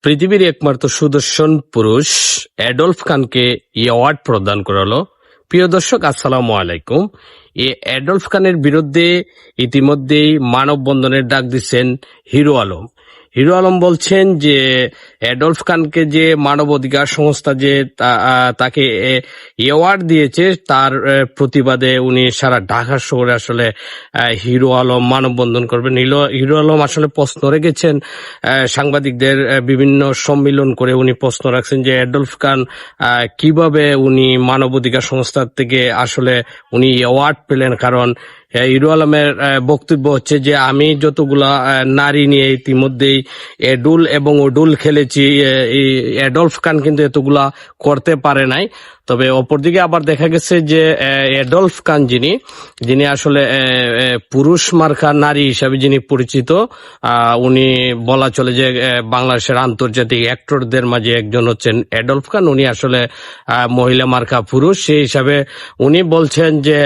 পৃথিবীর একমাত্র সুদর্শন পুরুষ অ্যাডলফ খানকে এই অ্যাওয়ার্ড প্রদান করা হলো। প্রিয় দর্শক, আসসালামু আলাইকুম। এই অ্যাডলফ খানের বিরুদ্ধে ইতিমধ্যেই মানববন্ধনের ডাক দিচ্ছেন হিরো আলম। হিরো আলম বলছেন যে অ্যাডলফ খানকে যে মানবাধিকার সংস্থা যে তাকে অ্যাওয়ার্ড দিয়েছে তার প্রতিবাদে উনি সারা ঢাকা শহরে আসলে হিরো আলম মানববন্ধন করবেন। হিরো আলম আসলে প্রশ্ন রেখেছেন সাংবাদিকদের, বিভিন্ন সম্মিলন করে উনি প্রশ্ন রাখছেন যে অ্যাডলফ খান কিভাবে উনি মানবাধিকার সংস্থার থেকে আসলে উনি অ্যাওয়ার্ড পেলেন। কারণ হিরো আলমের বক্তব্য হচ্ছে যে আমি যতগুলা নারী নিয়ে ইতিমধ্যেই এডুল এবং ওডুল খেলেছি, অ্যাডলফ খান কিন্তু এতগুলা করতে পারে নাই। তবে অপরদিকে আবার দেখা গেছে যে অ্যাডলফ খান যিনি আসলে পুরুষ মার্কা নারী হিসাবে যিনি পরিচিত, উনি বলা চলে যে বাংলাদেশের আন্তর্জাতিক অ্যাক্টরদের মাঝে একজন হচ্ছেন অ্যাডলফ খান। উনি আসলে মহিলা মার্কা পুরুষ, সেই হিসাবে উনি বলছেন যে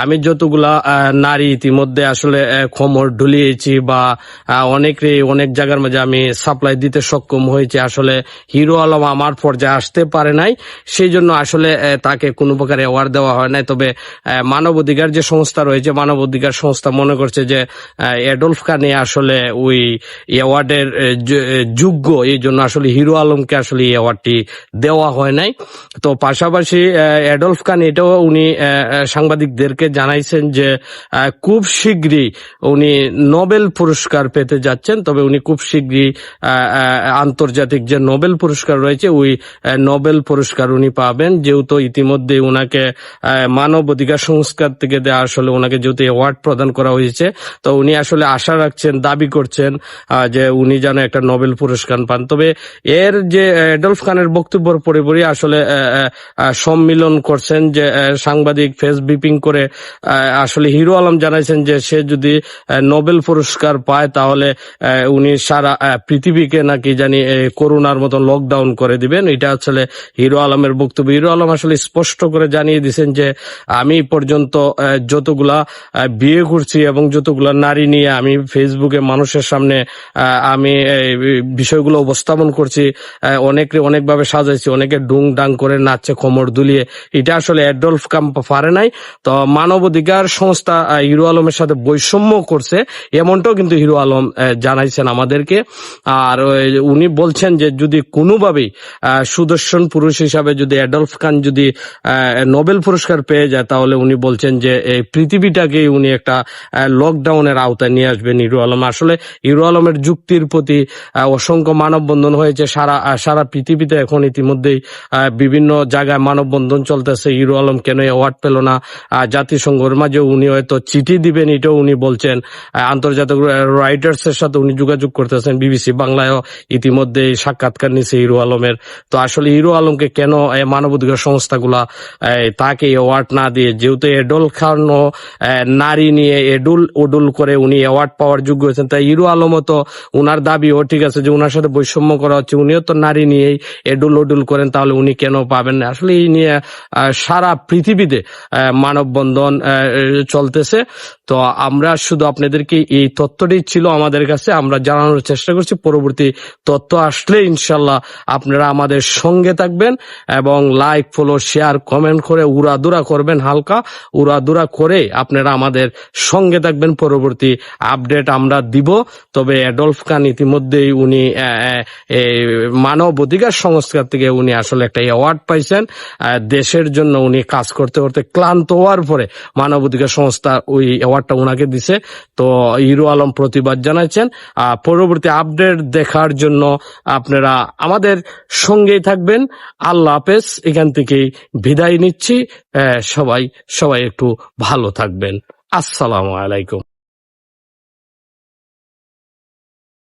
আমি যতগুলা নারী ইতিমধ্যে আসলে কোমর ঢুলিয়েছি বা অনেক জায়গার মাঝে আমি সাপ্লাই দিতে সক্ষম হয়েছে, আসলে হিরো আলম আমার পর্যায়ে আসতে পারে নাই, সেই জন্য আসলে তাকে কোনো প্রকার অ্যাওয়ার্ড দেওয়া হয় নাই। তবে মানবাধিকার যে সংস্থা রয়েছে, মানবাধিকার সংস্থা মনে করছে যে অ্যাডলফ খানে আসলে ওই অ্যাওয়ার্ডের যোগ্য, এই জন্য আসলে হিরো আলমকে আসলে এই অ্যাওয়ার্ডটি দেওয়া হয় নাই। তো পাশাপাশি অ্যাডলফ খান এটাও উনি সাংবাদিকদেরকে জানাইছেন যে খুব শীঘ্রই উনি নোবেল পুরস্কার পেতে যাচ্ছেন। তবে উনি খুব শীঘ্রই আন্তর্জাতিক যে নোবেল পুরস্কার রয়েছে ওই নোবেল পুরস্কার উনি পাবেন, যেহেতু ইতিমধ্যে উনাকে মানব অধিকার সংস্কার থেকে দেওয়া আসলে ওনাকে যেহেতু অ্যাওয়ার্ড প্রদান করা হয়েছে, তো উনি আসলে আশা রাখছেন, দাবি করছেন যে উনি যেন একটা নোবেল পুরস্কার পান। তবে এর যে অ্যাডলফ খানের বক্তব্যের পরিপরি আসলে সম্মিলন করছেন যে সাংবাদিক ফেস ব্রিফিং করে আসলে হিরো আলম জানাইছেন যে সে যদি নোবেল পুরস্কার পায় তাহলে উনি সারা পৃথিবীকে নাকি জানি করোনার মতো লকডাউন করে দিবেন। এটা আসলে হিরো আলমের বক্তব্য। হিরো আলম আসলে স্পষ্ট করে জানিয়ে দিয়েছেন যে আমি পর্যন্ত যতগুলা বিয়ে করছি এবং যতগুলা নারী নিয়ে আমি ফেসবুকে মানুষের সামনে আমি বিষয়গুলো উপস্থাপন করছি, অনেকভাবে সাজাইছি, অনেকে ডুং ডাং করে নাচছে কোমর দুলিয়ে, এটা আসলে অ্যাডলফ খান পারে নাই। তো মানবাধিকার সংস্থা হিরো আলমের সাথে বৈষম্য করছে এমনটাও কিন্তু হিরো আলম জানাইছেন আমাদেরকে। আর উনি বলছেন যে যদি কোনোভাবেই সুদর্শন পুরুষ হিসাবে যদি অ্যাডলফ খান যদি নোবেল পুরস্কার পেয়ে যায় তাহলে উনি বলছেন যে এই পৃথিবীটাকে উনি একটা লকডাউনের আওতায় নিয়ে আসবেন হিরো আলম। আসলে হিরো আলমের যুক্তির প্রতি অসংখ্য মানববন্ধন হয়েছে সারা পৃথিবীতে। এখন ইতিমধ্যেই বিভিন্ন জায়গায় মানববন্ধন চলতেছে। হিরো আলম কেন অ্যাওয়ার্ড পেল না, জাতিসংঘের মাঝে উনি হয়তো চিঠি দিবেন, এটাও উনি বলছেন। আন্তর্জাতিক রাইটার্স এর সাথে উনি যোগাযোগ করতেছেন। বিবিসি বাংলায়ও ইতিমধ্যে সাক্ষাৎকার নিছে হিরো আলমের। তো আসলে হিরো আলমকে কেন মানবাধিকার সংস্থাগুলা তাকে অ্যাওয়ার্ড না দিয়ে, যেহেতু অ্যাডলফ খানও নারী নিয়ে এডুল ওডুল করে উনি অ্যাওয়ার্ড পাওয়ার যোগ্য হয়েছেন, তাই হিরো আলমও তো উনার দাবিও ঠিক আছে যে উনার সাথে বৈষম্য করা হচ্ছে, উনিও তো নারী নিয়েই এডুল ওডুল করেন, তাহলে উনি কেন পাবেন না। আসলে এই নিয়ে সারা পৃথিবীতে মানববন্ধন চলতেছে। তো আমরা শুধু আপনাদেরকে এই তথ্যটি ছিল আমাদের কাছে, আমরা জানানোর চেষ্টা করছি। পরবর্তী তথ্য আসলে ইনশাল্লাহ আপনারা আমাদের সঙ্গে থাকবেন এবং লাইক, ফলো, শেয়ার, কমেন্ট করে উড়াদুরা করবেন, হালকা উড়াদুরা করে আপনারা আমাদের সঙ্গে থাকবেন। পরবর্তী আপডেট আমরা দিব। তবে অ্যাডলফ খান ইতিমধ্যেই উনি মানব অধিকার সংস্কার থেকে উনি আসলে একটা অ্যাওয়ার্ড পাইছেন। দেশের জন্য উনি কাজ করতে করতে ক্লান্ত হওয়ার পরে মানবাধিকার সংস্থা ওই অ্যাওয়ার্ডটা ওনাকে দিছে। তো হিরো আলম প্রতিবাদ জানাচ্ছেন। পরবর্তী আপডেট দেখার জন্য আপনারা আমাদের সঙ্গেই থাকবেন। আল্লাহ হাফেজ, এখান থেকেই বিদায় নিচ্ছি। সবাই একটু ভালো থাকবেন। আসসালামু আলাইকুম।